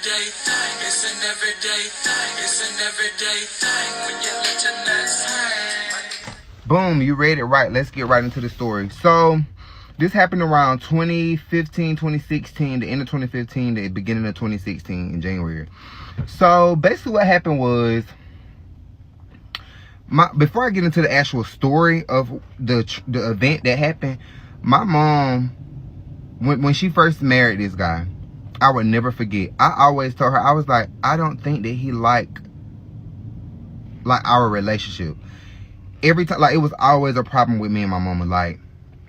everyday thing. It's an everyday thing. It's an everyday thing when you let your nuts hang. Boom, you read it right. Let's get right into the story. So this happened around 2015, 2016, the end of 2015, the beginning of 2016 in January. So basically what happened was, before I get into the actual story of the event that happened, my mom, when she first married this guy, I would never forget. I always told her, I was like, I don't think that he like our relationship. Every time, like, it was always a problem with me and my mama. Like,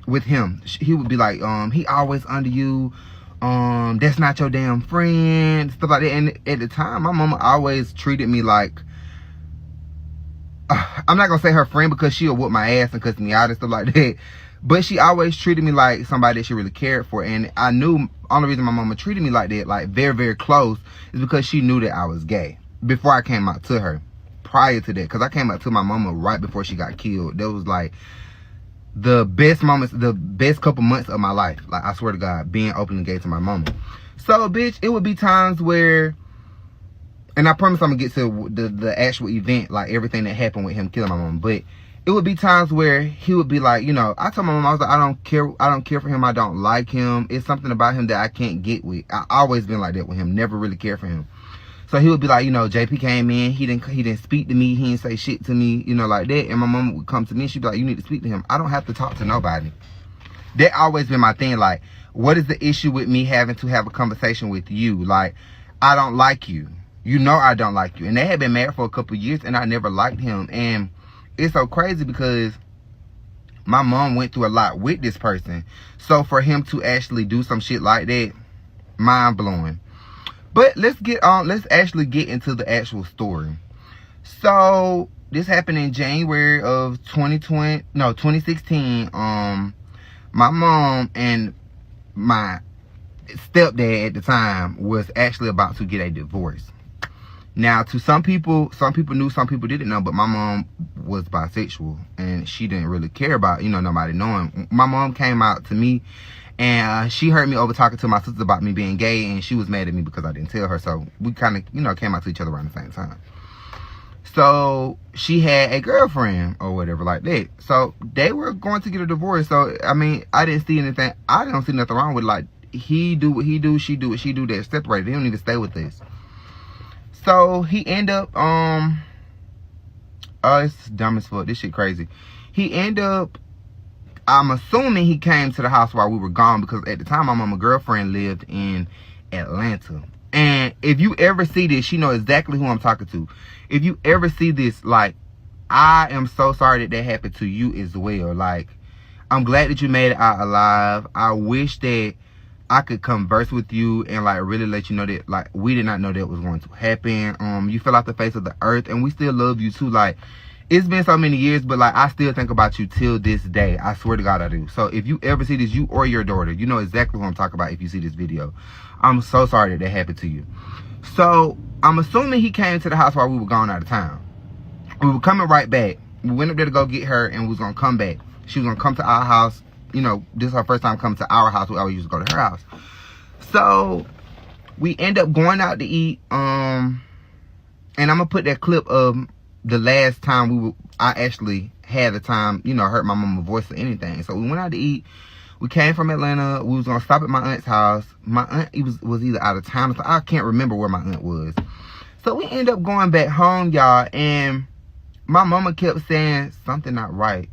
with him, he would be like, he always under you. That's not your damn friend, stuff like that. And at the time, my mama always treated me like, I'm not gonna say her friend because she'll whoop my ass and cuss me out and stuff like that. But she always treated me like somebody that she really cared for. And I knew only reason my mama treated me like that, like very, very close, is because she knew that I was gay before I came out to her. Prior to that, because I came out to my mama right before she got killed. That was like the best moments, the best couple months of my life. Like, I swear to God, being openly gay to my mama. So, bitch, it would be times where, and I promise I'm gonna get to the actual event, like everything that happened with him killing my mom. But it would be times where he would be like, you know, I told my mom, I was like, I don't care for him. I don't like him. It's something about him that I can't get with. I always been like that with him. Never really cared for him. So he would be like, you know, JP came in. He didn't speak to me. He didn't say shit to me, you know, like that. And my mom would come to me. She'd be like, you need to speak to him. I don't have to talk to nobody. That always been my thing. Like, what is the issue with me having to have a conversation with you? Like, I don't like you. You know I don't like you. And they had been married for a couple of years and I never liked him. And it's so crazy because my mom went through a lot with this person. So for him to actually do some shit like that, mind blowing. But let's actually get into the actual story. So this happened in January of 2016. My mom and my stepdad at the time was actually about to get a divorce. Now, to some people knew, some people didn't know, but my mom was bisexual and she didn't really care about, you know, nobody knowing. My mom came out to me and she heard me over talking to my sister about me being gay, and she was mad at me because I didn't tell her. So we kind of, you know, came out to each other around the same time. So she had a girlfriend or whatever like that. So they were going to get a divorce. So, I mean, I didn't see anything. I don't see nothing wrong with, like, he do what he do, she do what she do. They're separated. They don't even stay with us. So he end up, oh, it's dumb as fuck. This shit crazy. He end up, I'm assuming he came to the house while we were gone, because at the time my mama girlfriend lived in Atlanta. And if you ever see this, she know exactly who I'm talking to. If you ever see this, like, I am so sorry that happened to you as well. Like, I'm glad that you made it out alive. I wish that I could converse with you and, like, really let you know that, like, we did not know that was going to happen. You fell off the face of the earth, and we still love you too. Like, it's been so many years, but, like, I still think about you till this day. I swear to God I do. So if you ever see this, you or your daughter, you know exactly who I'm talking about if you see this video. I'm so sorry that happened to you. So I'm assuming he came to the house while we were gone out of town. We were coming right back. We went up there to go get her, and we was going to come back. She was going to come to our house. You know, this is her first time coming to our house. We always used to go to her house. So we end up going out to eat. And I'm going to put that clip of the last time I actually had the time, you know, heard my mama's voice or anything. So we went out to eat. We came from Atlanta. We was going to stop at my aunt's house. My aunt was either out of town. So I can't remember where my aunt was. So we end up going back home, y'all. And my mama kept saying something not right.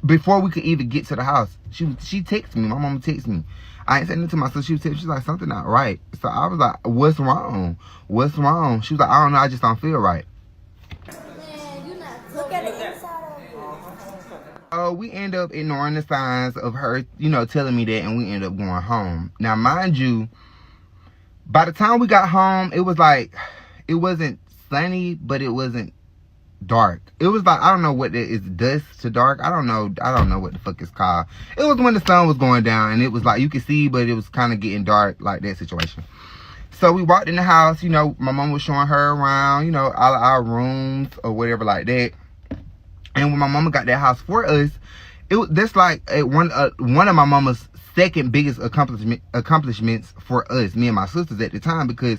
Before we could even get to the house, she texted me. My mama texted me. I ain't saying nothing to my sister. She was she's like, something not right. So I was like, what's wrong? What's wrong? She was like, I don't know. I just don't feel right. Look at the inside of you. We end up ignoring the signs of her, you know, telling me that, and we end up going home. Now, mind you, by the time we got home, it was like, it wasn't sunny, but it wasn't dark. It was like, I don't know what it is, dusk to dark. I don't know what the fuck it's called. It was when the sun was going down, and it was like, you could see, but it was kind of getting dark, like that situation. So we walked in the house, you know, my mom was showing her around, you know, all of our rooms or whatever like that. And when my mama got that house for us, it was that's like one of my mama's second biggest accomplishments for us, me and my sisters at the time, because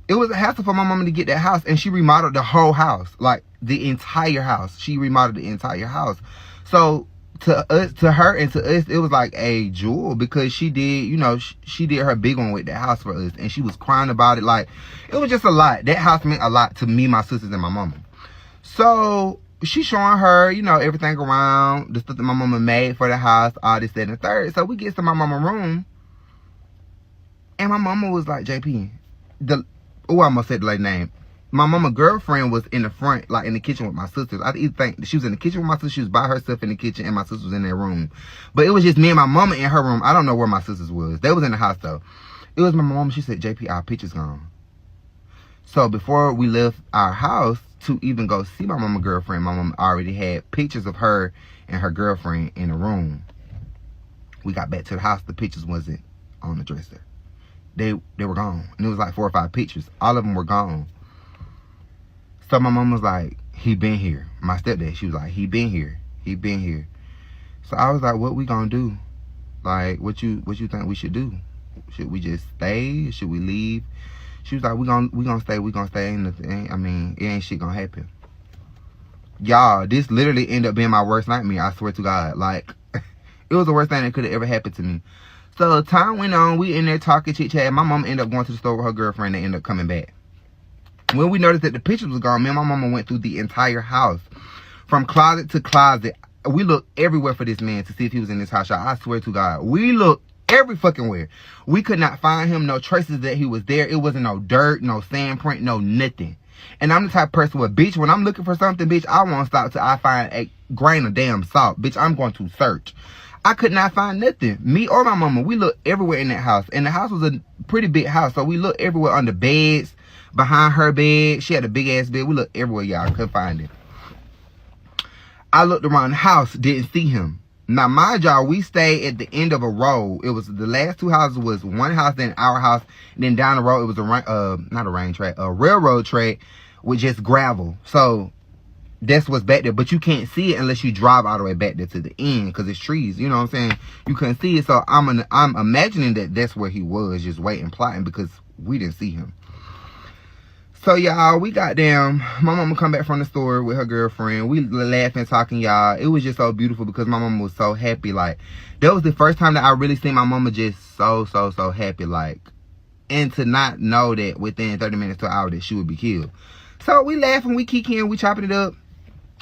it was a hassle for my mama to get that house, and she remodeled the whole house, like the entire house. She remodeled the entire house. So to her and to us, it was like a jewel, because she did, you know, she did her big one with that house for us, and she was crying about it. Like, it was just a lot. That house meant a lot to me, my sisters, and my mama. So she showing her, you know, everything around, the stuff that my mama made for the house, all this, that, and the third. So we get to my mama room, and my mama was like, JP, I almost said the lady name. My mama girlfriend was in the front, like in the kitchen with my sisters. I think she was in the kitchen with my sisters. She was by herself in the kitchen, and my sisters was in their room. But it was just me and my mama in her room. I don't know where my sisters was. They was in the house though. It was my mama. She said, JP, our picture's gone. So before we left our house to even go see my mama girlfriend, my mama already had pictures of her and her girlfriend in the room. We got back to the house. The pictures wasn't on the dresser. They were gone. And it was like 4 or 5 pictures. All of them were gone. So my mom was like, he been here. My stepdad, she was like, he been here. He been here. So I was like, what we gonna do? Like, what you think we should do? Should we just stay? Should we leave? She was like, we gonna stay. We gonna stay. I mean, it ain't shit gonna happen. Y'all, this literally ended up being my worst nightmare. I swear to God. Like, it was the worst thing that could have ever happened to me. So time went on. We in there talking, chit chat. My mama ended up going to the store with her girlfriend. They ended up coming back. When we noticed that the pictures was gone, me and my mama went through the entire house, from closet to closet. We looked everywhere for this man to see if he was in this house. I swear to God, we looked every fucking where. We could not find him. No traces that he was there. It wasn't no dirt, no sand print, no nothing. And I'm the type of person with, bitch, when I'm looking for something, bitch, I won't stop till I find a grain of damn salt. Bitch, I'm going to search. I could not find nothing. Me or my mama, we looked everywhere in that house. And the house was a pretty big house, so we looked everywhere under beds, behind her bed. She had a big ass bed. We looked everywhere, y'all. Couldn't find it. I looked around the house, didn't see him. Now, mind y'all, we stayed at the end of a road. It was the last 2 houses was one house, then our house, and then down the road it was a railroad track with just gravel. So that's what's back there, but you can't see it unless you drive all the way back there to the end, because it's trees. You know what I'm saying? You couldn't see it, so I'm imagining that that's where he was, just waiting, plotting, because we didn't see him. So y'all, we got down. My mama come back from the store with her girlfriend. We laughing, talking, y'all. It was just so beautiful because my mama was so happy. Like, that was the first time that I really seen my mama just so happy. Like, and to not know that within 30 minutes to an hour that she would be killed. So we laughing, we kicking, we chopping it up.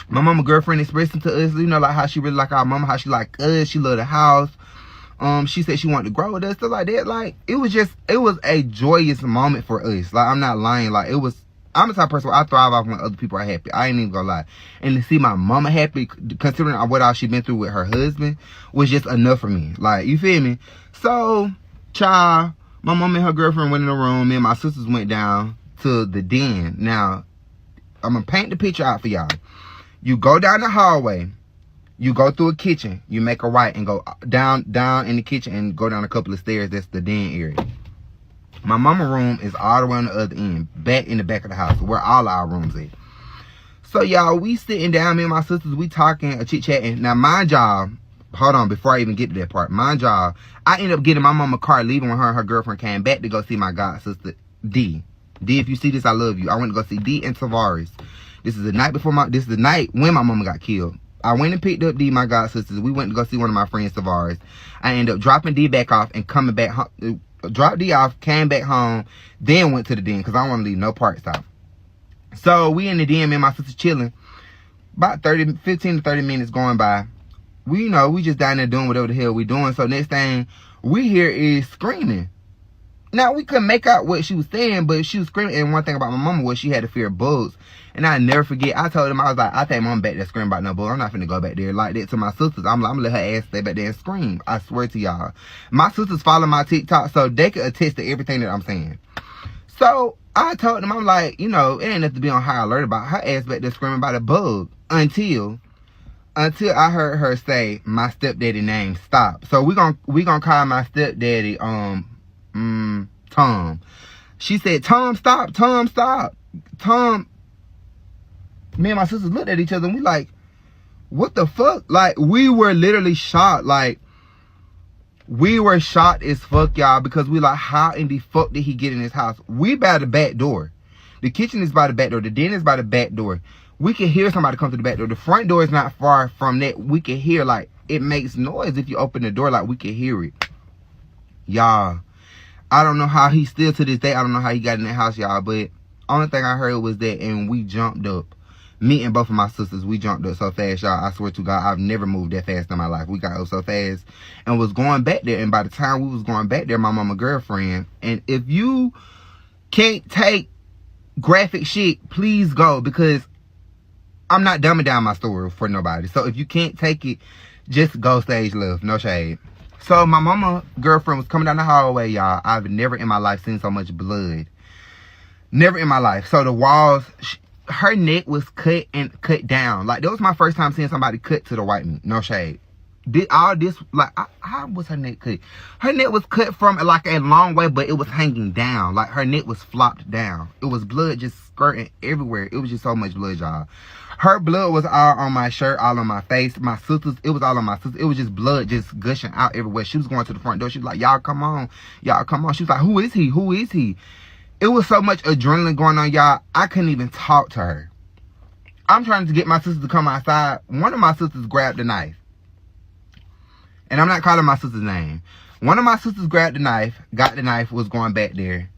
My mama girlfriend expressing to us, you know, like how she really like our mama, how she like us, she love the house. She said she wanted to grow with us, stuff like that. Like, it was a joyous moment for us. Like, I'm not lying. Like, I'm the type of person where I thrive off when other people are happy. I ain't even gonna lie. And to see my mama happy, considering what all she been through with her husband, was just enough for me. Like, you feel me? So, child, my mom and her girlfriend went in the room. Me and my sisters went down to the den. Now, I'm gonna paint the picture out for y'all. You go down the hallway. You go through a kitchen. You make a right and go down in the kitchen and go down a couple of stairs. That's the den area. My mama room is all the way on the other end, back in the back of the house, where all our rooms is. So y'all, we sitting down, me and my sisters, we talking, chit-chatting. Now, mind y'all, hold on, before I even get to that part, mind y'all, I ended up getting my mama car, leaving when her and her girlfriend came back to go see my god sister, D. D, if you see this, I love you. I went to go see D and Tavares. This is the night when my mama got killed. I went and picked up D, my god sisters. We went to go see one of my friends, Tavares. I ended up dropping D back off and coming back home. Dropped D off, came back home, then went to the den because I don't want to leave no parts out. So we in the den, me and my sister chilling. About 15 to 30 minutes going by. We just down there doing whatever the hell we doing. So next thing we hear is screaming. Now, we couldn't make out what she was saying, but she was screaming. And one thing about my mama was she had a fear of bugs. And I never forget, I told them, I was like, I think mom back there screaming about no bugs. I'm not finna go back there like that to my sisters. I'm gonna let her ass stay back there and scream. I swear to y'all. My sisters follow my TikTok, so they can attest to everything that I'm saying. So I told them, I'm like, it ain't nothing to be on high alert about. Her ass back there screaming about a bug until I heard her say my stepdaddy name. Stop. So we gonna call my stepdaddy Tom. She said, Tom, stop. Tom, stop. Tom. Me and my sisters looked at each other and we like, what the fuck? Like, we were literally shocked. Like, We were shocked as fuck, y'all, because we like, how in the fuck did he get in his house? We by the back door. The kitchen is by the back door. The den is by the back door. We can hear somebody come to the back door. The front door is not far from that. We can hear, like, it makes noise if you open the door. Like, we can hear it. Y'all, I don't know how he still to this day, I don't know how he got in that house, y'all. But only thing I heard was that, and we jumped up. Me and both of my sisters, we jumped up so fast, y'all. I swear to God, I've never moved that fast in my life. We got up so fast and was going back there. And by the time we was going back there, my mama girlfriend. And if you can't take graphic shit, please go, because I'm not dumbing down my story for nobody. So if you can't take it, just go stage left. No shade. So my mama girlfriend was coming down the hallway, y'all. I've never in my life seen so much blood. Never in my life. So the walls, her neck was cut and cut down. Like, that was my first time seeing somebody cut to the white meat. No shade. All this, like, how was her neck cut? Her neck was cut from, like, a long way, but it was hanging down. Like, her neck was flopped down. It was blood just skirting everywhere. It was just so much blood, y'all. Her blood was all on my shirt, all on my face. My sisters, it was all on my sisters. It was just blood just gushing out everywhere. She was going to the front door. She was like, y'all come on. Y'all come on. She was like, who is he? Who is he? It was so much adrenaline going on, y'all. I couldn't even talk to her. I'm trying to get my sister to come outside. One of my sisters grabbed the knife. And I'm not calling my sister's name. One of my sisters grabbed the knife, got the knife, was going back there.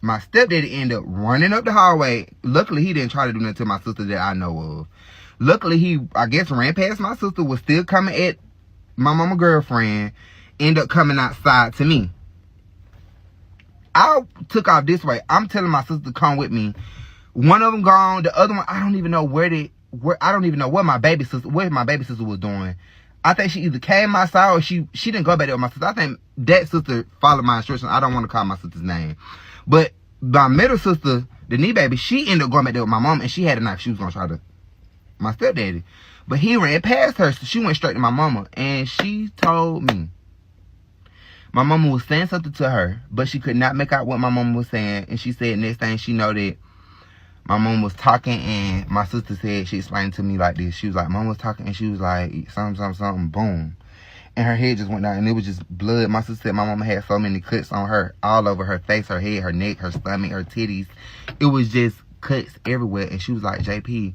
My stepdaddy ended up running up the hallway. Luckily, he didn't try to do nothing to my sister that I know of. Luckily, he, I guess, ran past my sister, was still coming at my mama girlfriend, ended up coming outside to me. I took off this way. I'm telling my sister to come with me. One of them gone. The other one, I don't even know I don't even know what my baby sister was doing. I think she either came outside or she didn't go back there with my sister. I think that sister followed my instructions. I don't want to call my sister's name. But my middle sister, the knee baby, she ended up going back there with my mom, and she had a knife. She was going to try to, my stepdaddy. But he ran past her, so she went straight to my mama. And she told me, my mama was saying something to her, but she could not make out what my mama was saying. And she said next thing she know that my mom was talking, and my sister said, she explained to me like this. She was like, mom was talking, and she was like, something, boom. And her head just went down, and it was just blood. My sister said my mama had so many cuts on her, all over her face, her head, her neck, her stomach, her titties. It was just cuts everywhere. And she was like, JP,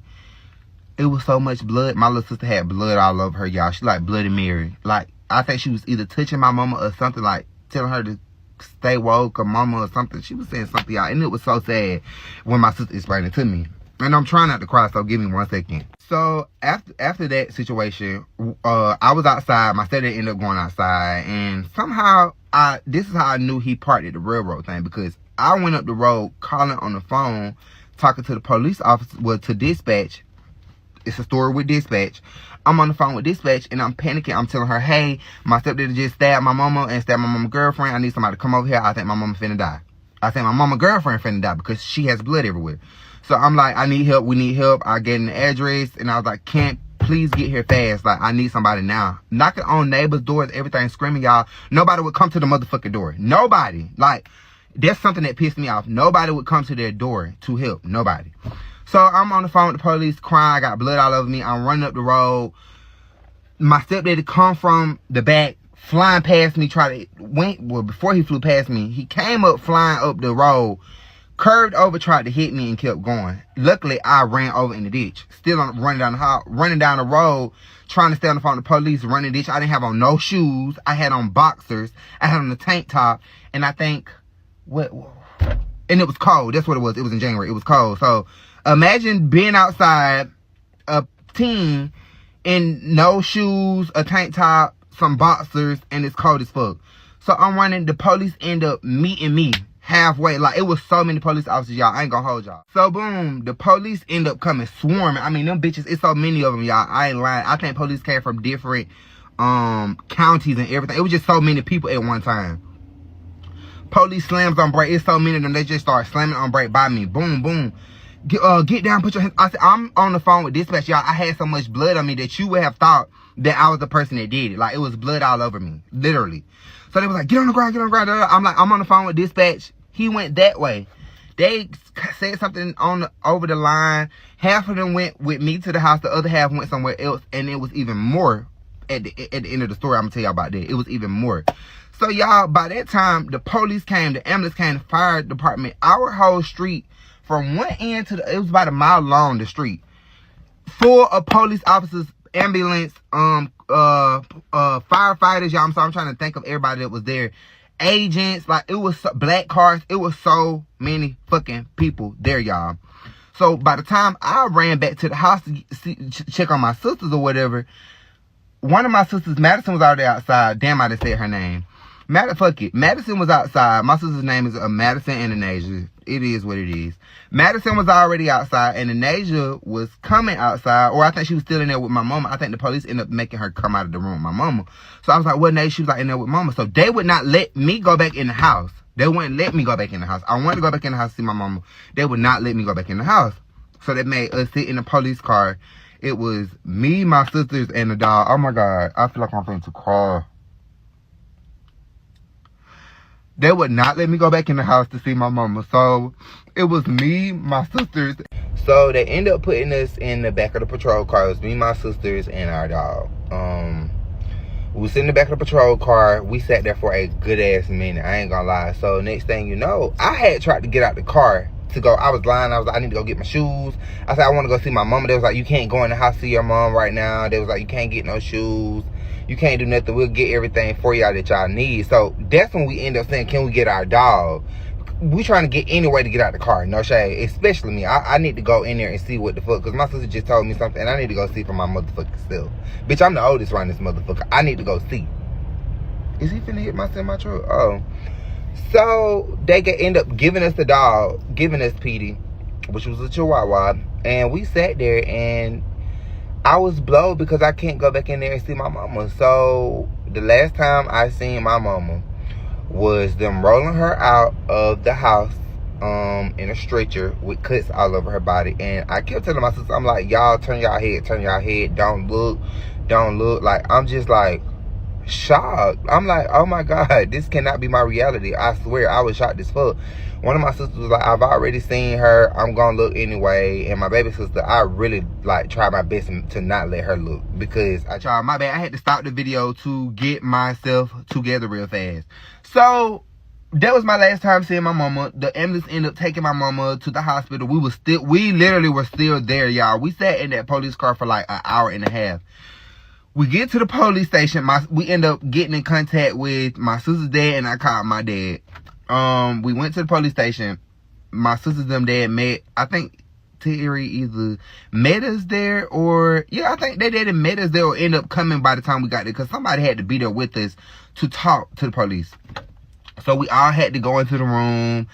it was so much blood. My little sister had blood all over her, y'all. She like Bloody Mary. Like, I think she was either touching my mama or something, like telling her to stay woke or mama or something. She was saying something, y'all. And it was so sad when my sister explained it to me. And I'm trying not to cry, so give me 1 second. So after that situation, I was outside. My stepdad ended up going outside, and somehow this is how I knew he parked at the railroad thing, because I went up the road calling on the phone, talking to the police officer, well, to dispatch. It's a story with dispatch. I'm on the phone with dispatch, and I'm panicking. I'm telling her, hey, my stepdad just stabbed my mama and stabbed my mama girlfriend. I need somebody to come over here. I think my mama finna die. I think my mama girlfriend finna die because she has blood everywhere. So I'm like, I need help. We need help. I get an address, and I was like, can't please get here fast. Like, I need somebody now. Knocking on neighbors' doors, everything, screaming, y'all. Nobody would come to the motherfucking door. Nobody. Like, that's something that pissed me off. Nobody would come to their door to help. Nobody. So I'm on the phone with the police, crying. I got blood all over me. I'm running up the road. My stepdaddy come from the back, flying past me, before he flew past me, he came up flying up the road, curved over, tried to hit me, and kept going. Luckily, I ran over in the ditch. Still running down the road, trying to stay on the phone with the police, running the ditch. I didn't have on no shoes. I had on boxers. I had on a tank top. And I think, and it was cold. That's what it was. It was in January. It was cold. So imagine being outside, a teen, in no shoes, a tank top, some boxers, and it's cold as fuck. So I'm running. The police end up meeting me halfway. Like, it was so many police officers, y'all. I ain't gonna hold y'all. So boom, the police end up coming swarming. I mean, them bitches, it's so many of them, y'all. I ain't lying. I think police came from different counties and everything. It was just so many people at one time. Police slams on brake. It's so many of them. They just start slamming on brake by me. Boom, boom. Get down, put your hands. I said, I'm on the phone with dispatch, y'all. I had so much blood on me that you would have thought that I was the person that did it. Like, it was blood all over me, literally. So they was like, get on the ground, get on the ground. I'm like, I'm on the phone with dispatch. He went that way. They said something over the line. Half of them went with me to the house. The other half went somewhere else, and it was even more. at the end of the story, I'm gonna tell y'all about that. It was even more. So y'all, by that time, the police came, the ambulance came, the fire department, our whole street, from one end to the, it was about a mile long, the street, full of police officers, ambulance, firefighters, y'all. I'm trying to think of everybody that was there. Agents, like, it was black cars. It was so many fucking people there, y'all. So by the time I ran back to the house to check on my sisters or whatever, one of my sisters, Madison, was already outside. Damn, I just said her name. Fuck it. Madison was outside. My sister's name is Madison and Anasia. It is what it is. Madison was already outside, and Anasia was coming outside, or I think she was still in there with my mama. I think the police ended up making her come out of the room with my mama. So I was like, well, Nasia, she was like in there with mama. So they would not let me go back in the house. They wouldn't let me go back in the house. I wanted to go back in the house to see my mama. They would not let me go back in the house. So they made us sit in the police car. It was me, my sisters, and the dog. Oh my God. I feel like I'm going to cry. They would not let me go back in the house to see my mama. So it was me, my sisters. So they ended up putting us in the back of the patrol car. It was me, my sisters, and our dog. We was in the back of the patrol car. We sat there for a good ass minute. I ain't gonna lie. So next thing you know, I had tried to get out the car to go. I was lying. I was like, I need to go get my shoes. I said, I want to go see my mama. They was like, you can't go in the house to see your mom right now. They was like, you can't get no shoes. You can't do nothing. We'll get everything for y'all that y'all need. So that's when we end up saying, can we get our dog? We trying to get any way to get out the car. No shade. Especially me. I need to go in there and see what the fuck. Because my sister just told me something. And I need to go see for my motherfucking self. Bitch, I'm the oldest around this motherfucker. I need to go see. Is he finna hit my semi-truck? Oh. So they end up giving us the dog. Giving us Petey. Which was a Chihuahua. And we sat there and I was blowed because I can't go back in there and see my mama. So the last time I seen my mama was them rolling her out of the house in a stretcher with cuts all over her body. And I kept telling my sister, I'm like, y'all turn y'all head, don't look. Like, I'm just like shocked. I'm like, oh my God, this cannot be my reality. I swear, I was shocked as fuck. One of my sisters was like, I've already seen her, I'm gonna look anyway. And my baby sister, I really like tried my best to not let her look, because I tried my bad. I had to stop the video to get myself together real fast. So that was my last time seeing my mama. The ambulance ended up taking my mama to the hospital. We literally were still there, y'all. We sat in that police car for like an hour and a half. We get to the police station. We end up getting in contact with my sister's dad, and I called my dad. We went to the police station. My sister's dad met, I think Terry either met us there or, yeah, I think they didn't met us there or end up coming by the time we got there, because somebody had to be there with us to talk to the police. So we all had to go into the room,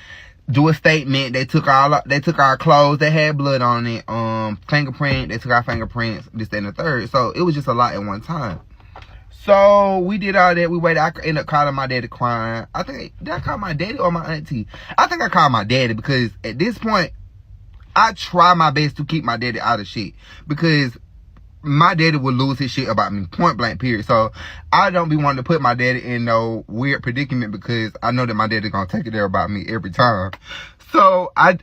do a statement. They took our clothes that had blood on it, fingerprint. They took our fingerprints, this, that, and the third. So it was just a lot at one time. So we did all that. We waited. I ended up calling my daddy crying. I think, did I call my daddy or my auntie? I think I called my daddy, because at this point, I try my best to keep my daddy out of shit, because my daddy would lose his shit about me, point blank, period. So I don't be wanting to put my daddy in no weird predicament, because I know that my daddy gonna take it there about me every time. So I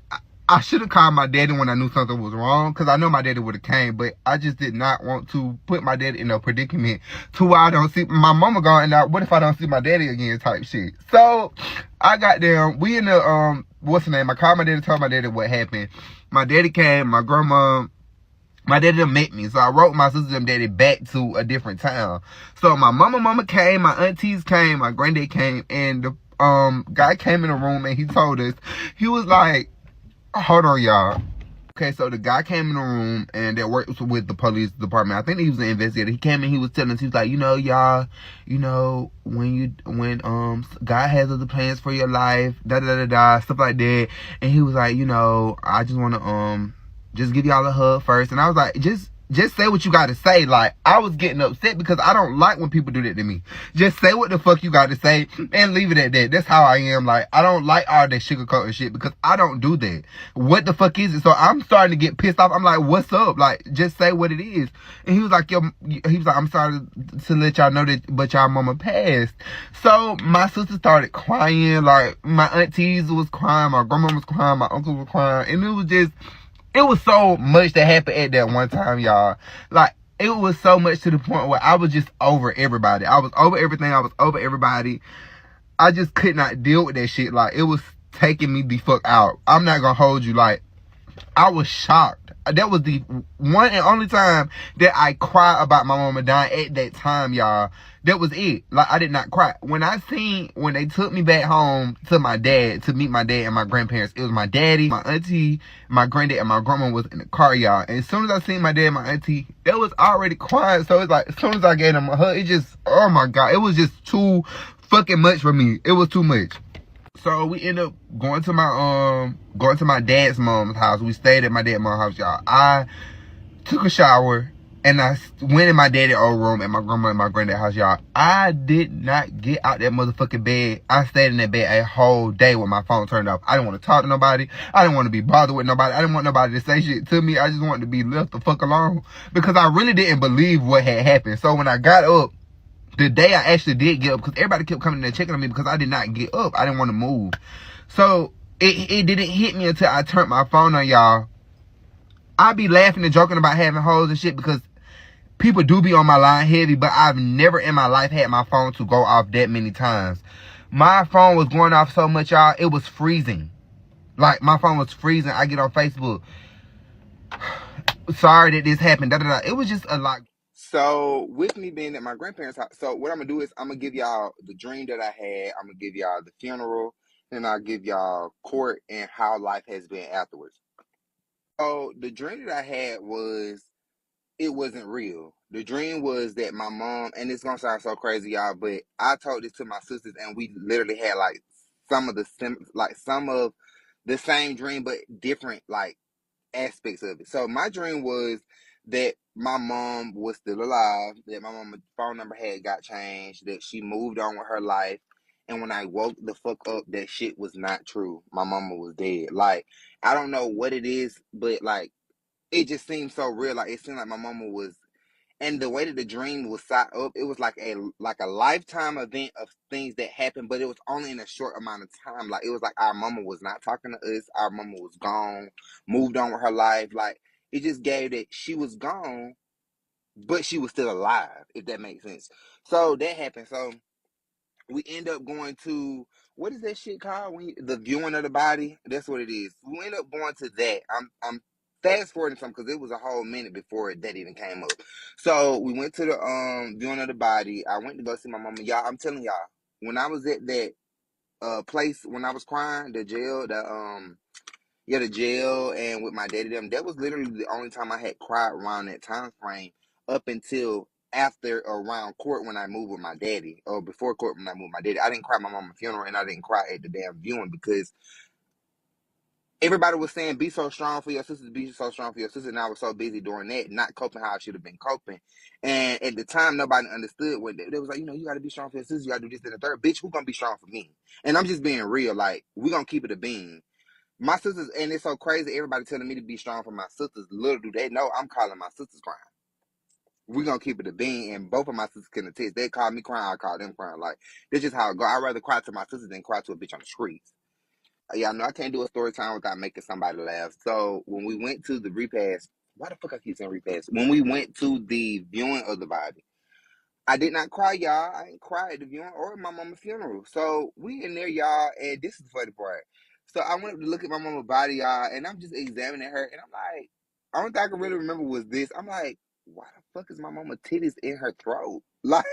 should have called my daddy when I knew something was wrong, because I know my daddy would have came, but I just did not want to put my daddy in a predicament to where I don't see my mama going out. What if I don't see my daddy again type shit? So I got them. We in the, what's the name? I called my daddy, told my daddy what happened. My daddy came, my daddy met me. So I wrote my sister and daddy back to a different town. So my mama came, my aunties came, my granddad came, and the guy came in the room and he told us, he was like, hold on, y'all. Okay, so the guy came in the room and that works with the police department. I think he was an investigator. He came in, he was telling us, he was like, y'all, when God has other plans for your life, stuff like that. And he was like, I just want to just give y'all a hug first. And I was like, just say what you gotta say. Like, I was getting upset because I don't like when people do that to me. Just say what the fuck you gotta say and leave it at that. That's how I am. Like, I don't like all that sugarcoating shit, because I don't do that. What the fuck is it? So I'm starting to get pissed off. I'm like, what's up? Like, just say what it is. And he was like, I'm sorry to let y'all know that, but y'all mama passed. So my sister started crying. Like, my aunties was crying, my grandma was crying, my uncle was crying, and it was so much that happened at that one time, y'all. Like, it was so much to the point where I was just over everybody. I was over everything. I was over everybody. I just could not deal with that shit. Like, it was taking me the fuck out. I'm not gonna hold you. Like, I was shocked. That was the one and only time that I cried about my mama dying at that time, y'all. That was it. Like, I did not cry. When they took me back home to my dad, to meet my dad and my grandparents, it was my daddy, my auntie, my granddad, and my grandma was in the car, y'all. And as soon as I seen my dad and my auntie, that was already crying. So it's like, as soon as I gave them a hug, it just, oh my God, it was just too fucking much for me. It was too much. So we ended up going to my dad's mom's house. We stayed at my dad's mom's house, y'all. I took a shower and I went in my daddy's old room at my grandma and my granddad's house, y'all. I did not get out that motherfucking bed. I stayed in that bed a whole day with my phone turned off. I didn't want to talk to nobody. I didn't want to be bothered with nobody. I didn't want nobody to say shit to me. I just wanted to be left the fuck alone because I really didn't believe what had happened. So when I got up, the day I actually did get up, because everybody kept coming in there checking on me because I did not get up. I didn't want to move. So it didn't hit me until I turned my phone on, y'all. I be laughing and joking about having hoes and shit because people do be on my line heavy, but I've never in my life had my phone to go off that many times. My phone was going off so much, y'all, it was freezing. Like, my phone was freezing. I get on Facebook. Sorry that this happened. It was just a lot. So, with me being at my grandparents' house, so what I'm going to do is I'm going to give y'all the dream that I had. I'm going to give y'all the funeral. And I'll give y'all court and how life has been afterwards. So, the dream that I had was, it wasn't real. The dream was that my mom, and it's going to sound so crazy, y'all, but I told this to my sisters, and we literally had, like, some of the same dream, but different, like, aspects of it. So my dream was that my mom was still alive, that my mama's phone number had got changed, that she moved on with her life. And when I woke the fuck up, that shit was not true. My mama was dead. Like, I don't know what it is, but like, it just seemed so real. Like, it seemed like my mama was, and the way that the dream was set up, it was like a lifetime event of things that happened, but it was only in a short amount of time. Like, it was like our mama was not talking to us, our mama was gone, moved on with her life. Like, it just gave that she was gone, but she was still alive, if that makes sense. So that happened. So we end up going to, what is that shit called? The viewing of the body. That's what it is. We end up going to that. I'm fast forwarding something because it was a whole minute before that even came up. So we went to the viewing of the body. I went to go see my mama. Y'all, I'm telling y'all, when I was at that place, when I was crying, the jail, the jail, and with my daddy them, that was literally the only time I had cried around that time frame up until after around court when I moved with my daddy, or before court when I moved with my daddy. I didn't cry at my mama's funeral, and I didn't cry at the damn viewing because everybody was saying, be so strong for your sisters, be so strong for your sisters, and I was so busy doing that, not coping how I should have been coping. And at the time, nobody understood what they was like, you got to be strong for your sisters, you got to do this and the third. Bitch, who gonna be strong for me? And I'm just being real, like, we gonna keep it a bean. My sisters, and it's so crazy, everybody telling me to be strong for my sisters. Little do they know, I'm calling my sisters crying. We're going to keep it a bean, and both of my sisters can attest. They call me crying, I call them crying. Like, this is how it go. I'd rather cry to my sisters than cry to a bitch on the streets. Yeah, I know I can't do a story time without making somebody laugh. So, when we went to the repast, why the fuck I keep saying repast? When we went to the viewing of the body, I did not cry, y'all. I didn't cry at the viewing or at my mama's funeral. So we in there, y'all, and this is the funny part. So I went to look at my mama's body, y'all, and I'm just examining her, and I'm like, only thing I can really remember was this. I'm like, why the fuck is my mama titties in her throat? Like,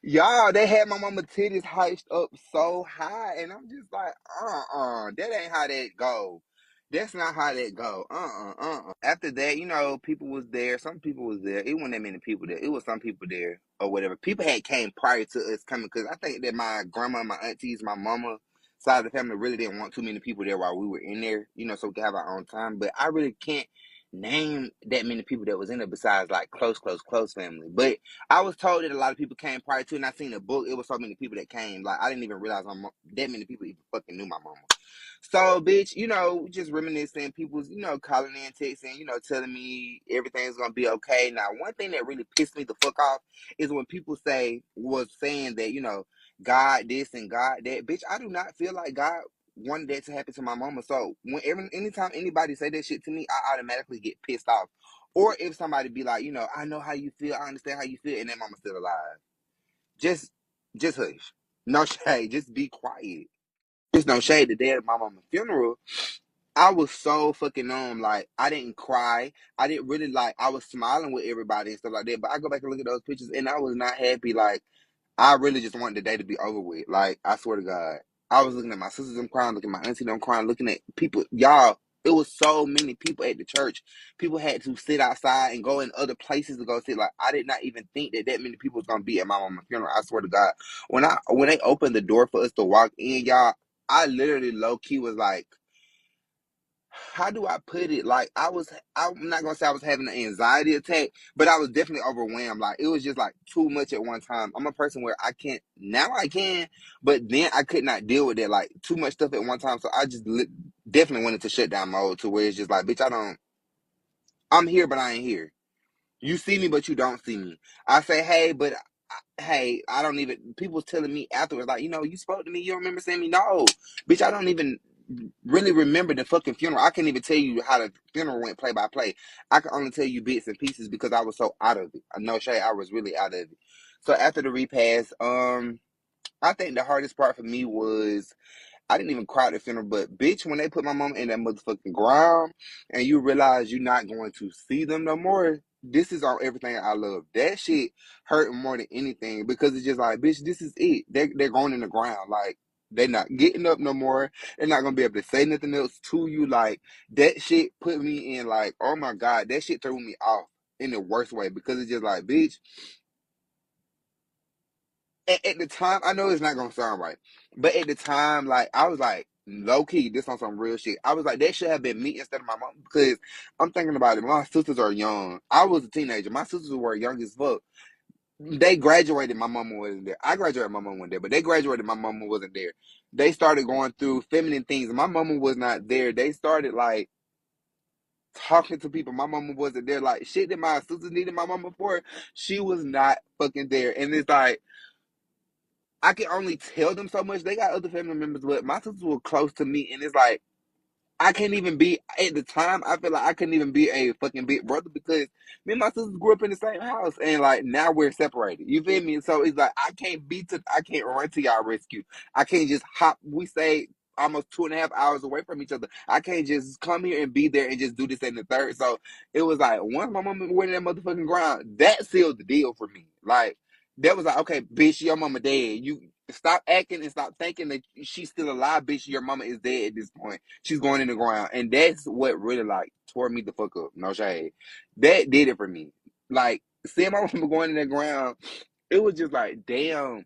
y'all, they had my mama titties hiked up so high, and I'm just like, that ain't how that go. That's not how that go. After that, people was there. Some people was there. It wasn't that many people there. It was some people there or whatever. People had came prior to us coming because I think that my grandma, my aunties, my mama side of the family really didn't want too many people there while we were in there, so we could have our own time. But I really can't name that many people that was in there besides like close family. But I was told that a lot of people came prior to, and I seen a book. It was so many people that came. Like, I didn't even realize that many people even fucking knew my mama. So, bitch, just reminiscing. People's, calling in, texting, telling me everything's gonna be okay. Now, one thing that really pissed me the fuck off is when people was saying that, God this and God that. Bitch, I do not feel like God wanted that to happen to my mama. So, anytime anybody say that shit to me, I automatically get pissed off. Or if somebody be like, I know how you feel, I understand how you feel, and that mama's still alive. Just hush. No shade. Just be quiet. Just no shade. The day of my mama's funeral, I was so fucking numb. Like, I didn't cry. I didn't really, like, I was smiling with everybody and stuff like that. But I go back and look at those pictures, and I was not happy. Like, I really just wanted the day to be over with. Like, I swear to God. I was looking at my sisters, them crying, looking at my auntie, them crying, looking at people. Y'all, it was so many people at the church. People had to sit outside and go in other places to go sit. Like, I did not even think that many people was going to be at my mama's funeral. I swear to God. When they opened the door for us to walk in, y'all, I literally low-key was like, how do I put it? Like, I'm not gonna say I was having an anxiety attack, but I was definitely overwhelmed. Like, it was just like too much at one time. I'm a person where I can't, now I can, but then I could not deal with that. Like, too much stuff at one time. So I just definitely went into shutdown mode to where it's just like, bitch, I'm here, but I ain't here. You see me, but you don't see me. I say, hey, but hey, I don't even, people was telling me afterwards, like, you spoke to me, you don't remember saying me? No, bitch, I don't even really remember the fucking funeral. I can't even tell you how the funeral went play by play. I can only tell you bits and pieces because I was so out of it. No shade, I was really out of it. So after the repast, I think the hardest part for me was I didn't even cry at the funeral, but bitch, when they put my mom in that motherfucking ground and you realize you're not going to see them no more, this is on everything I love. That shit hurt more than anything because it's just like, bitch, this is it. They're going in the ground. Like, they're not getting up no more. They're not gonna be able to say nothing else to you. Like, that shit put me in like, oh my God, that shit threw me off in the worst way because it's just like, bitch, at the time, I know it's not gonna sound right, but at the time, like, I was like, low key, this on some real shit. I was like, that should have been me instead of my mom because I'm thinking about it. My sisters are young. I was a teenager. My sisters were young as fuck. They graduated. My mama wasn't there. I graduated. My mama wasn't there, but they graduated. My mama wasn't there. They started going through feminine things. My mama was not there. They started like talking to people. My mama wasn't there. Like, shit that my sisters needed my mama for, she was not fucking there. And it's like, I can only tell them so much. They got other family members, but my sisters were close to me, and it's like I can't even be at the time. I feel like I couldn't even be a fucking big brother because me and my sisters grew up in the same house, and like now we're separated. You feel me? So it's like I can't run to y'all rescue. I can't just hop. We say almost 2.5 hours away from each other. I can't just come here and be there and just do this and the third. So it was like once my mama went in that motherfucking ground, that sealed the deal for me. Like, that was like, okay, bitch, your mama dead. You stop acting and stop thinking that she's still alive, bitch. Your mama is dead at this point. She's going in the ground. And that's what really like tore me the fuck up. No shade. That did it for me. Like, seeing my mama going in the ground, it was just like, damn,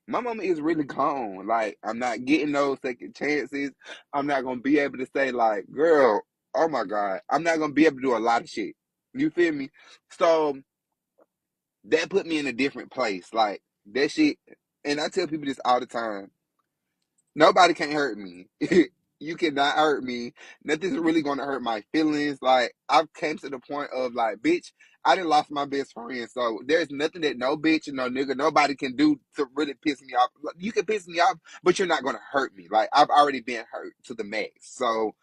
my mama is really gone. Like, I'm not getting those second chances. I'm not gonna be able to say, like, girl, oh my God. I'm not gonna be able to do a lot of shit. You feel me? So that put me in a different place. Like, that shit, and I tell people this all the time. Nobody can hurt me. You cannot hurt me. Nothing's really gonna hurt my feelings. Like, I've came to the point of like, bitch, I done lost my best friend. So there's nothing that no bitch and no nigga, nobody can do to really piss me off. Like, you can piss me off, but you're not gonna hurt me. Like, I've already been hurt to the max. So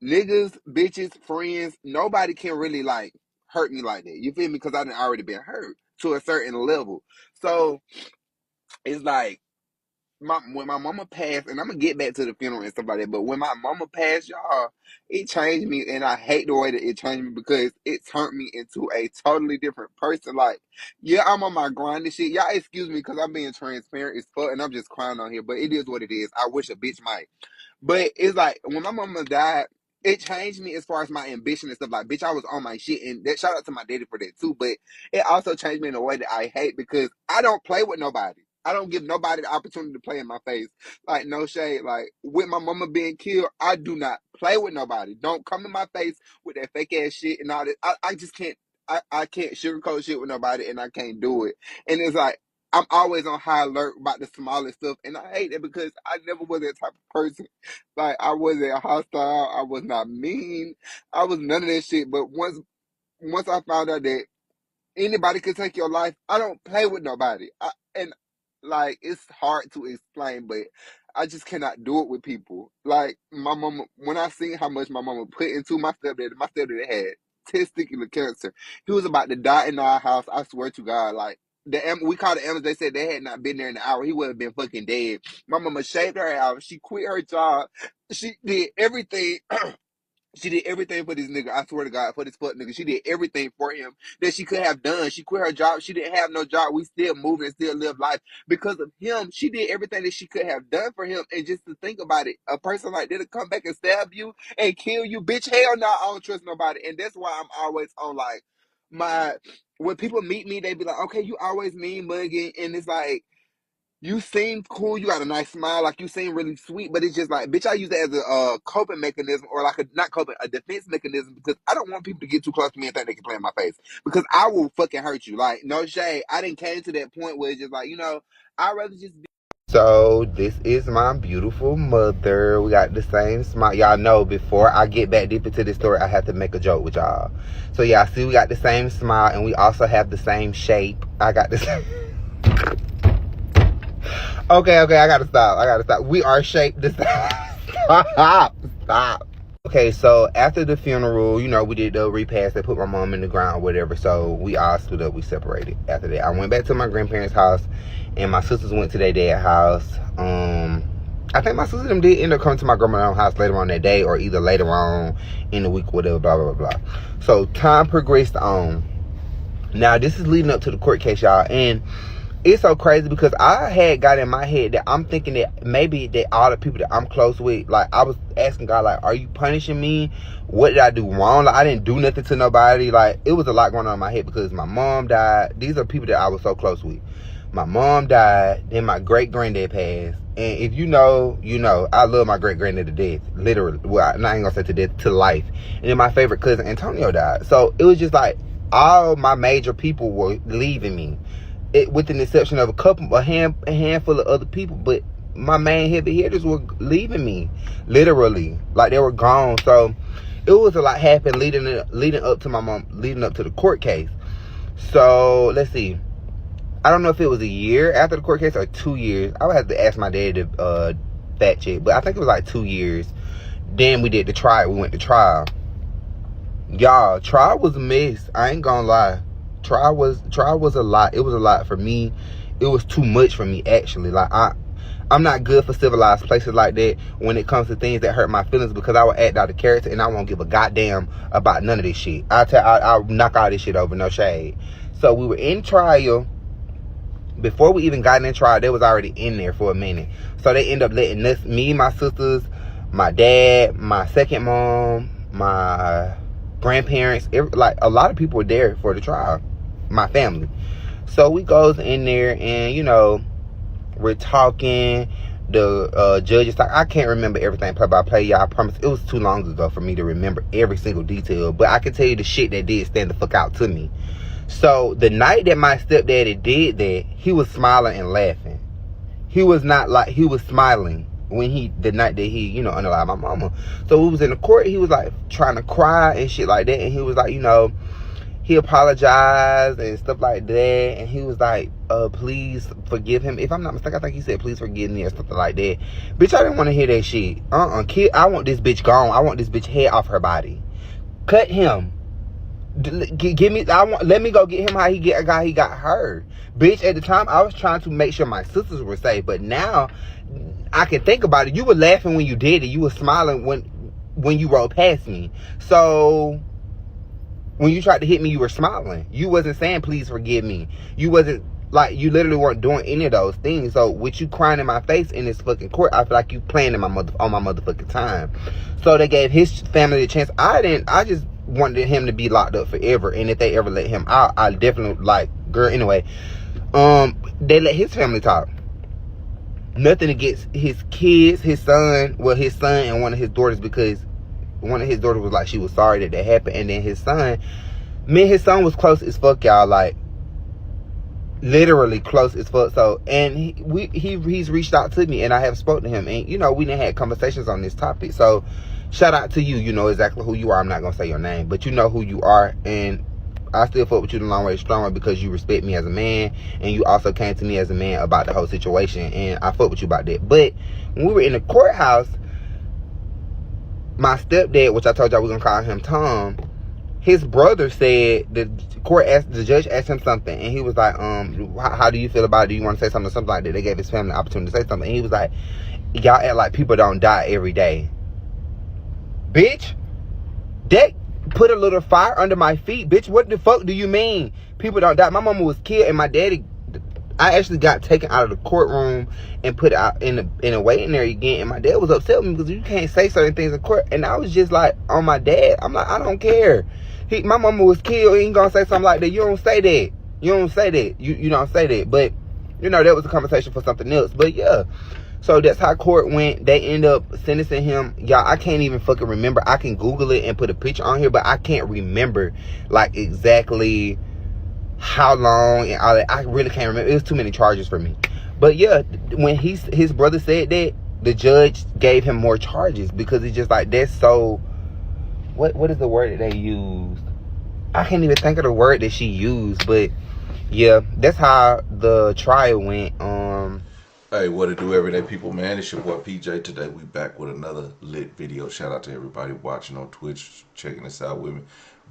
niggas, bitches, friends, nobody can really like hurt me like that. You feel me? Because I done already been hurt to a certain level. So it's like, when my mama passed, and I'm gonna get back to the funeral and stuff like that, but when my mama passed, y'all, it changed me, and I hate the way that it changed me because it turned me into a totally different person. Like, yeah, I'm on my grind and shit. Y'all excuse me because I'm being transparent as fuck, and I'm just crying on here, but it is what it is. I wish a bitch might. But it's like when my mama died, it changed me as far as my ambition and stuff. Like, bitch, I was on my shit, and that shout out to my daddy for that too. But it also changed me in a way that I hate because I don't play with nobody. I don't give nobody the opportunity to play in my face. Like, no shade. Like, with my mama being killed, I do not play with nobody. Don't come in my face with that fake ass shit and all that. I just can't. I can't sugarcoat shit with nobody, and I can't do it. And it's like, I'm always on high alert about the smallest stuff, and I hate it because I never was that type of person. Like, I wasn't hostile. I was not mean. I was none of that shit. But once I found out that anybody could take your life, I don't play with nobody. And like, it's hard to explain, but I just cannot do it with people. Like, my mama, when I seen how much my mama put into my stepdad had testicular cancer. He was about to die in our house. I swear to God, like we called the ambulance. They said they had not been there in an hour. He would have been fucking dead. My mama shaved her house. She quit her job. She did everything. She did everything for this nigga. I swear to God, for this fuck nigga. She did everything for him that she could have done. She quit her job. She didn't have no job. We still moving and still live life. Because of him, she did everything that she could have done for him. And just to think about it, a person like that to come back and stab you and kill you, bitch, hell no, I don't trust nobody. And that's why I'm always on like when people meet me, they be like, okay, you always mean mugging. And it's like, you seem cool. You got a nice smile. Like, you seem really sweet. But it's just like, bitch, I use that as a coping mechanism, or like not coping, a defense mechanism, because I don't want people to get too close to me and think they can play in my face. Because I will fucking hurt you. Like, no shade. I didn't came to that point where it's just like, I'd rather just be. So, this is my beautiful mother. We got the same smile. Y'all know, before I get back deep into this story, I have to make a joke with y'all. So, y'all see, we got the same smile, and we also have the same shape. I got the same... Okay, I gotta stop. We are shaped the same. Stop. Okay, so after the funeral, we did the repast. They put my mom in the ground, whatever. So we all split up. We separated after that. I went back to my grandparents' house, and my sisters went to their dad's house. I think my sisters them did end up coming to my grandma's house later on that day, or either later on in the week, whatever, blah, blah, blah. So time progressed on. Now, this is leading up to the court case, y'all, and it's so crazy because I had got in my head that I'm thinking that maybe that all the people that I'm close with, like, I was asking God, like, are you punishing me? What did I do wrong? Like, I didn't do nothing to nobody. Like, it was a lot going on in my head because my mom died. These are people that I was so close with. My mom died, then my great-granddad passed. And if you know, I love my great-granddad to death. Literally. Well, I ain't gonna say to death, to life. And then my favorite cousin, Antonio, died. So it was just like, all my major people were leaving me. With the exception of a handful of other people, but my main heavy hitters were leaving me, literally, like they were gone. So it was a lot happened leading up to my mom, leading up to the court case. So let's see, I don't know if it was a year after the court case or 2 years. I would have to ask my dad to fact check, but I think it was like 2 years. Then we did the trial. We went to trial. Y'all, trial was a mess. I ain't gonna lie. Trial was a lot. It was a lot for me. It was too much for me, actually. Like, I'm not good for civilized places like that when it comes to things that hurt my feelings, because I will act out of character and I won't give a goddamn about none of this shit. I'll knock all this shit over, no shade. So we were in trial. Before we even got in trial, they was already in there for a minute. So they end up letting us, me, my sisters, my dad, my second mom, my grandparents, like a lot of people were there for the trial, my family. So we goes in there and we're talking. The judge is like, I can't remember everything play by play, y'all. I promise it was too long ago for me to remember every single detail, but I can tell you the shit that did stand the fuck out to me. So the night that my stepdaddy did that, he was smiling and laughing. He was not like, he was smiling when the night that he, unalived my mama. So we was in the court, he was like trying to cry and shit like that. And he was like, he apologized and stuff like that. And he was like, please forgive him. If I'm not mistaken, I think he said, please forgive me or something like that. Bitch, I didn't want to hear that shit. Kid, I want this bitch gone. I want this bitch head off her body. Cut him. Let me go get him how he got her. Bitch, at the time, I was trying to make sure my sisters were safe. But now, I can think about it. You were laughing when you did it. You were smiling when you rode past me. So when you tried to hit me, you were smiling. You wasn't saying, please forgive me. You wasn't, like, you literally weren't doing any of those things. So with you crying in my face in this fucking court, I feel like you playing on my motherfucking time. So they gave his family a chance. I just wanted him to be locked up forever. And if they ever let him out, I definitely, like, girl, anyway. They let his family talk. Nothing against his kids, his son and one of his daughters, because one of his daughters was like, she was sorry that happened. And then his son was close as fuck, y'all, like literally close as fuck. So, and he's reached out to me, and I have spoken to him, and we done had conversations on this topic. So shout out to you. You know exactly who you are. I'm not gonna say your name, but you know who you are, and I still fuck with you the long way stronger because you respect me as a man, and you also came to me as a man about the whole situation, and I fuck with you about that. But when we were in the courthouse, my stepdad, which I told y'all we're gonna call him Tom, his brother said the judge asked him something, and he was like, how do you feel about it? Do you want to say something or something like that? They gave his family the opportunity to say something, and he was like, y'all act like people don't die every day. Bitch, that put a little fire under my feet. Bitch, what the fuck do you mean people don't die? My mama was killed, and my daddy, I actually got taken out of the courtroom and put out in a waiting area again, and my dad was upset with me because you can't say certain things in court. And I was just like, on my dad, I'm like, I don't care. My mama was killed. He ain't gonna say something like that. You don't say that. You don't say that. You don't say that. But that was a conversation for something else. But yeah, so that's how court went. They end up sentencing him. Y'all, I can't even fucking remember. I can Google it and put a picture on here, but I can't remember like exactly how long and all that. I really can't remember. It was too many charges for me. But yeah, when his brother said that, the judge gave him more charges because it's just like, that's so, what is the word that they used? I can't even think of the word that she used, but yeah, that's how the trial went. Hey, what it do, everyday people, man? It's your boy PJ. Today we back with another lit video. Shout out to everybody watching on Twitch, checking this out with me.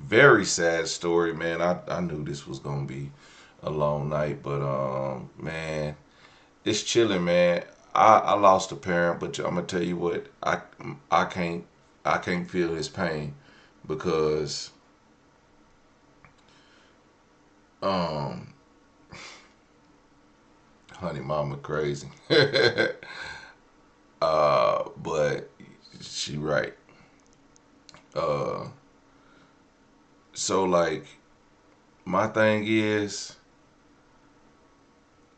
Very sad story, man. I knew this was gonna be a long night, but man, it's chilling, man. I lost a parent, but I'm gonna tell you what, I can't feel his pain because honey mama crazy. But she right. So like, my thing is,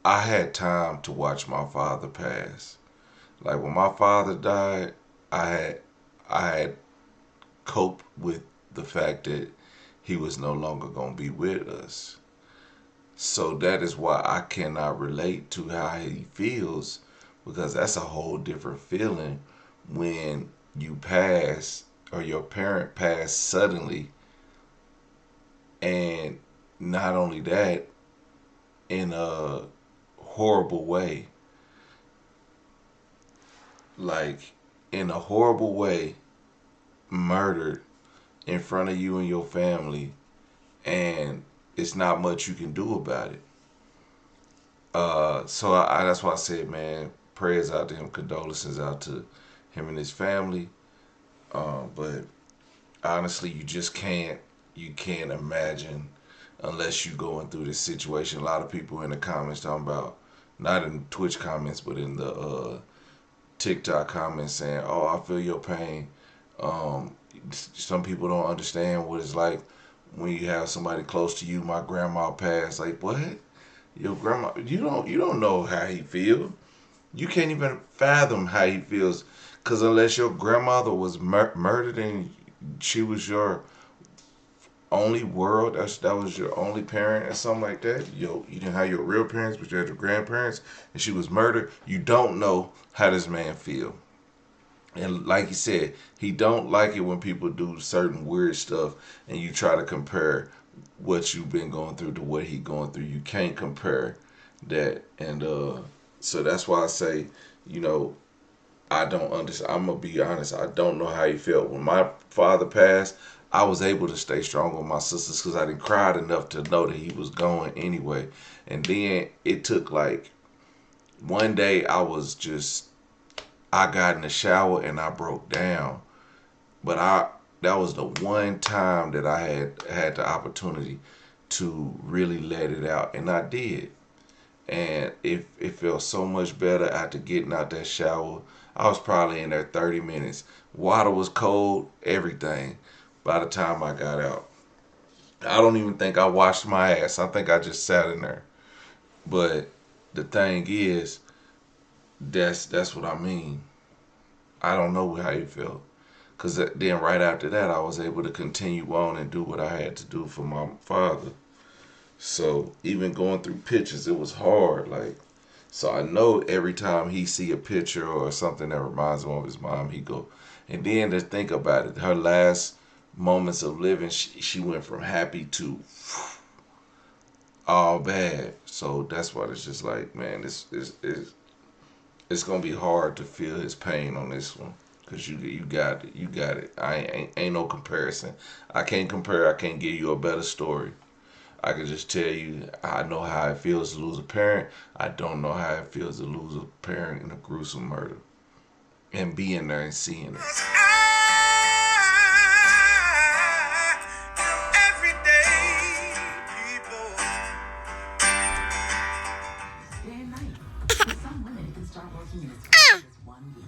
I had time to watch my father pass. Like when my father died, I had coped with the fact that he was no longer gonna be with us. So that is why I cannot relate to how he feels, because that's a whole different feeling when you pass or your parent pass suddenly, and not only that, in a horrible way. Like, in a horrible way, murdered in front of you and your family, and it's not much you can do about it. So that's why I said, man, prayers out to him, condolences out to him and his family. But honestly, you can't imagine unless you going through this situation. A lot of people in the comments talking about, not in Twitch comments, but in the TikTok comments saying, "Oh, I feel your pain." Some people don't understand what it's like when you have somebody close to you. My grandma passed. Like, what? Your grandma? You don't know how he feels. You can't even fathom how he feels, because unless your grandmother was murdered and she was your only world, that was your only parent or something like that. You didn't have your real parents, but you had your grandparents, and she was murdered. You don't know how this man feel. And like he said, he don't like it when people do certain weird stuff and you try to compare what you've been going through to what he going through. You can't compare that. And so that's why I say, I don't understand. I'm going to be honest. I don't know how he felt. When my father passed, I was able to stay strong with my sisters because I didn't cry enough to know that he was going anyway. And then it took like one day I got in the shower and I broke down. But that was the one time that I had the opportunity to really let it out, and I did. And it felt so much better after getting out that shower. I was probably in there 30 minutes. Water was cold, everything, by the time I got out. I don't even think I washed my ass. I think I just sat in there. But the thing is, that's what I mean. I don't know how he felt. Because then right after that, I was able to continue on and do what I had to do for my father. So even going through pictures, it was hard. Like, so I know every time he see a picture or something that reminds him of his mom, he go. And then to think about it, her last moments of living, she went from happy to all bad. So that's why it's just like, man, it's gonna be hard to feel his pain on this one. Cause you got it. You got it. Ain't no comparison. I can't compare. I can't give you a better story. I can just tell you, I know how it feels to lose a parent. I don't know how it feels to lose a parent in a gruesome murder. And being there and seeing it. Everyday people. Day and night. For some women, it can start working in as fast as 1 week.